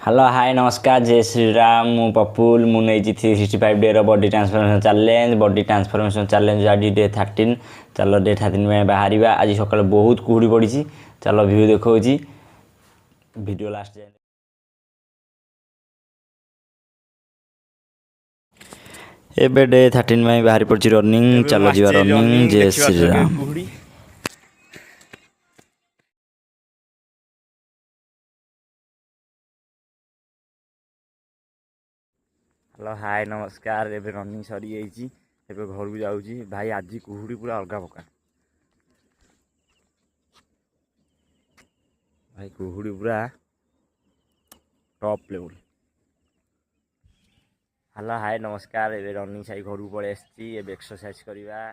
Hello hi नमस्कार जय श्री राम मु पपुल मु नहीं 365 डे बॉडी ट्रांसफॉर्मेशन चैलेंज आज डे 13 चलो डे 13 में बाहर आज सकाल बहुत कुहुड़ी पड़ी चलो व्यू देखो वीडियो लास्ट जाए एबे डे 13 में बाहर पड़ी रनिंग चलो जी रनिंग जय श्री राम। हेलो हाय नमस्कार एबे रनिंग सरी जाइए एबे घर को जाऊँगी भाई आज कुहुड़ी पूरा अलग प्रकार भाई कुहुड़ी पूरा टॉप लेवल। हेलो हाय नमस्कार एबे रनिंग सारी घर को पलि आसी एक्सरसाइज करवा।